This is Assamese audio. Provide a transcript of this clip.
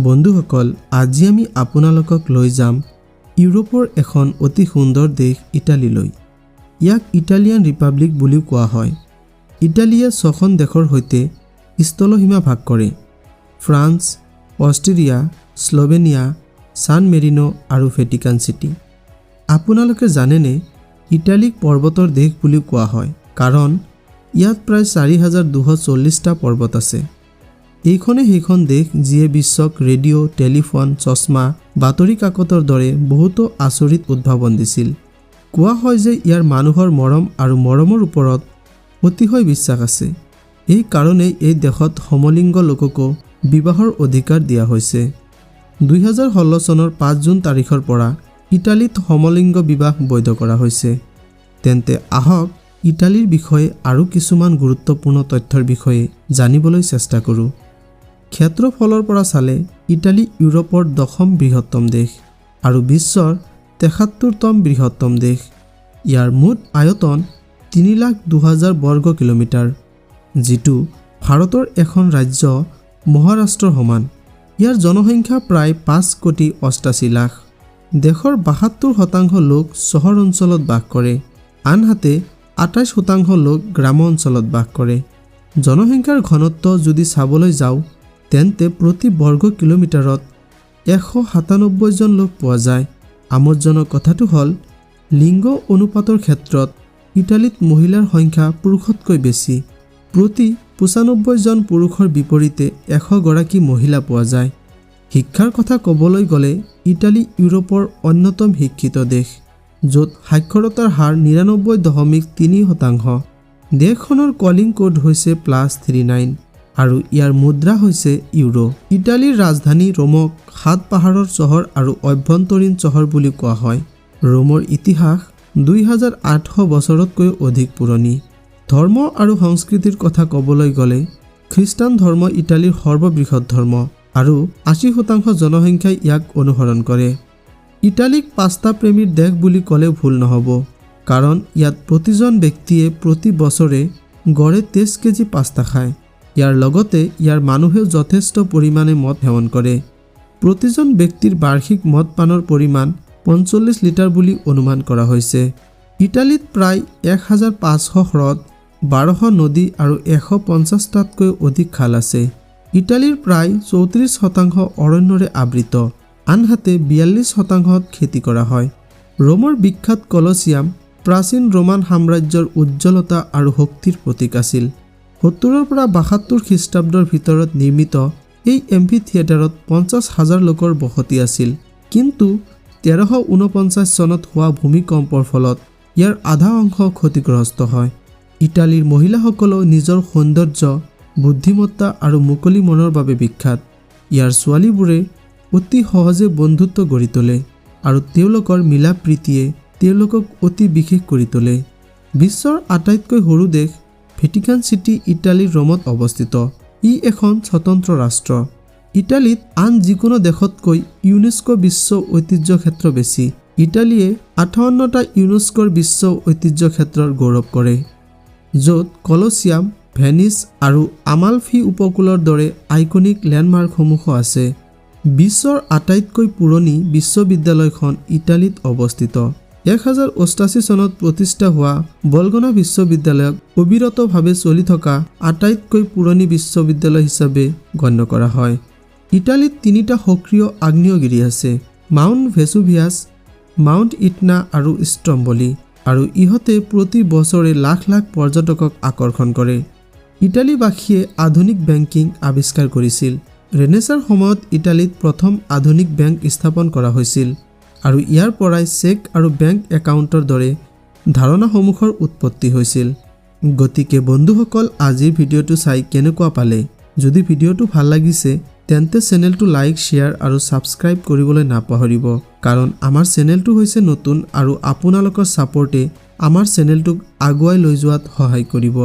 বন্ধুসকল, আজি আমি আপোনালোকক লৈ যাম ইউৰোপৰ এখন অতি সুন্দৰ দেশ ইটালীলৈ। ইয়াক ইটালিয়ান ৰিপাব্লিক বুলিও কোৱা হয়। ইটালীয়ে 6খন দেশৰ সৈতে স্থলসীমা ভাগ কৰে: ফ্ৰান্স, অষ্ট্ৰিয়া, স্লোভেনিয়া, সান মেৰিনো আৰু ভেটিকান চিটি। আপোনালোকে জানেনে ইটালীক পৰ্বতৰ দেশ বুলিও কোৱা হয়, কাৰণ ইয়াত প্ৰায় 4240টা পৰ্বত আছে। এইখনে সেইখন দেশ যিয়ে বিশ্বক ৰেডিঅ', টেলিফোন, চশমা, বাতৰি কাকতৰ দৰে বহুতো আচৰিত উদ্ভাৱন দিছিল। কোৱা হয় যে ইয়াৰ মানুহৰ মৰম আৰু মৰমৰ ওপৰত অতিশয় বিশ্বাস আছে। এই কাৰণেই এই দেশত সমলিংগ লোককো বিবাহৰ অধিকাৰ দিয়া হৈছে। 2016 চনৰ 5 জুন তাৰিখৰ পৰা ইটালীত সমলিংগ বিবাহ বৈধ কৰা হৈছে। তেন্তে আহক ইটালীৰ বিষয়ে আৰু কিছুমান গুৰুত্বপূৰ্ণ তথ্যৰ বিষয়ে জানিবলৈ চেষ্টা কৰোঁ। ক্ষেত্ৰফলৰ পৰা চালে ইটালী ইউৰোপৰ 10ম বৃহত্তম দেশ আৰু বিশ্বৰ 73তম বৃহত্তম দেশ। ইয়াৰ মুঠ আয়তন 3,02,000 বৰ্গ কিলোমিটাৰ, যিটো ভাৰতৰ এখন ৰাজ্য মহাৰাষ্ট্ৰৰ সমান। ইয়াৰ জনসংখ্যা প্ৰায় 5,88 লাখ। দেশৰ 72% লোক চহৰ অঞ্চলত বাস কৰে, আনহাতে 28% লোক গ্ৰাম্য অঞ্চলত বাস কৰে। জনসংখ্যাৰ ঘনত্ব যদি চাবলৈ যাওঁ তেন্তে প্ৰতি বৰ্গ কিলোমিটাৰত 197 জন লোক পোৱা যায়। আমোদজনক কথাটো হ'ল লিংগ অনুপাতৰ ক্ষেত্ৰত ইটালীত মহিলাৰ সংখ্যা পুৰুষতকৈ বেছি। প্ৰতি 95 জন পুৰুষৰ বিপৰীতে 100 গৰাকী মহিলা পোৱা যায়। শিক্ষাৰ কথা ক'বলৈ গ'লে ইটালী ইউৰোপৰ অন্যতম শিক্ষিত দেশ, য'ত সাক্ষৰতাৰ হাৰ 99.3%। দেশখনৰ কলিং কোড হৈছে +39 আৰু ইয়াৰ মুদ্ৰা হৈছে ইউৰো। ইটালীৰ ৰাজধানী ৰোমক 7 পাহাৰৰ চহৰ আৰু অভ্যন্তৰীণ চহৰ বুলি কোৱা হয়। ৰোমৰ ইতিহাস 2800 বছৰতকৈ অধিক পুৰণি। ধৰ্ম আৰু সংস্কৃতিৰ কথা ক'বলৈ গ'লে খ্ৰীষ্টান ধৰ্ম ইটালীৰ সৰ্ববৃহৎ ধৰ্ম আৰু 80% জনসংখ্যাই ইয়াক অনুসৰণ কৰে। ইটালীক পাস্তা প্ৰেমীৰ দেশ বুলি ক'লেও ভুল নহ'ব, কাৰণ ইয়াত প্ৰতিজন ব্যক্তিয়ে প্ৰতি বছৰে গড়ে 23 কেজি পাস্তা খায়। ইয়াৰ লগতে ইয়াৰ মানুহেও যথেষ্ট পৰিমাণে মদ সেৱন কৰে। প্ৰতিজন ব্যক্তিৰ বাৰ্ষিক মদ পানৰ পৰিমাণ 45 লিটাৰ বুলি অনুমান কৰা হৈছে। ইটালীত প্ৰায় 1,500 হ্ৰদ, 1200 নদী আৰু 150টাতকৈ অধিক খাল আছে। ইটালীৰ প্ৰায় 34% অৰণ্যৰে আবৃত, আনহাতে 42%ত খেতি কৰা হয়। ৰোমৰ বিখ্যাত কলছিয়াম প্ৰাচীন ৰোমান সাম্ৰাজ্যৰ উজ্জ্বলতা আৰু শক্তিৰ প্ৰতীক আছিল। 70ৰ পৰা 72 খ্ৰীষ্টাব্দৰ ভিতৰত নিৰ্মিত এই এম্ফি থিয়েটাৰত 50,000 লোকৰ বসতি আছিল, কিন্তু 1349 চনত হোৱা ভূমিকম্পৰ ফলত ইয়াৰ আধা অংশ ক্ষতিগ্ৰস্ত হয়। ইটালীৰ মহিলাসকলেও নিজৰ সৌন্দৰ্য, বুদ্ধিমত্তা আৰু মুকলি মনৰ বাবে বিখ্যাত। ইয়াৰ ছোৱালীবোৰে অতি সহজে বন্ধুত্ব গঢ়ি তোলে আৰু তেওঁলোকৰ মিলা প্ৰীতিয়ে তেওঁলোকক অতি বিশেষ কৰি তোলে। বিশ্বৰ আটাইতকৈ সৰু দেশ ভেটিকান চিটি ইটালীৰ ৰোমত অৱস্থিত। ই এখন স্বতন্ত্ৰ ৰাষ্ট্ৰ। ইটালীত আন যিকোনো দেশতকৈ ইউনেস্কো বিশ্ব ঐতিহ্য ক্ষেত্ৰ বেছি। ইটালীয়ে 58টা ইউনেস্কোৰ বিশ্ব ঐতিহ্য ক্ষেত্ৰৰ গৌৰৱ কৰে, য'ত কলছিয়াম, ভেনিছ আৰু আমালফি উপকূলৰ দৰে আইকনিক লেণ্ডমাৰ্কসমূহো আছে। বিশ্বৰ আটাইতকৈ পুৰণি বিশ্ববিদ্যালয়খন ইটালীত অৱস্থিত। 1088 চনত প্ৰতিষ্ঠা হোৱা বলগনা বিশ্ববিদ্যালয়ক অবিৰতভাৱে চলি থকা আটাইতকৈ পুৰণি বিশ্ববিদ্যালয় হিচাপে গণ্য কৰা হয়। ইটালীত 3টা সক্ৰিয় আগ্নেয়গিৰি আছে: মাউণ্ট ভেসুভিয়াছ, মাউণ্ট ইটনা আৰু ষ্ট্ৰম্বলি, আৰু ইহঁতে প্ৰতি বছৰে লাখ লাখ পৰ্যটকক আকৰ্ষণ কৰে। ইটালীবাসীয়ে আধুনিক বেংকিং আৱিষ্কাৰ কৰিছিল। ৰেনেছাৰ সময়ত ইটালীত প্ৰথম আধুনিক বেংক স্থাপন কৰা হৈছিল, আৰু ইয়াৰ পৰাই চেক আৰু বেংক একাউণ্টৰ দৰে ধাৰণাসমূহৰ উৎপত্তি হৈছিল। গতিকে বন্ধুসকল, আজিৰ ভিডিঅ'টো চাই কেনেকুৱা পালে? যদি ভিডিঅ'টো ভাল লাগিছে তেন্তে চেনেলটো লাইক, শ্বেয়াৰ আৰু ছাবস্ক্ৰাইব কৰিবলৈ নাপাহৰিব, কাৰণ আমাৰ চেনেলটো হৈছে নতুন আৰু আপোনালোকৰ ছাপৰ্টে আমাৰ চেনেলটোক আগুৱাই লৈ যোৱাত সহায় কৰিব।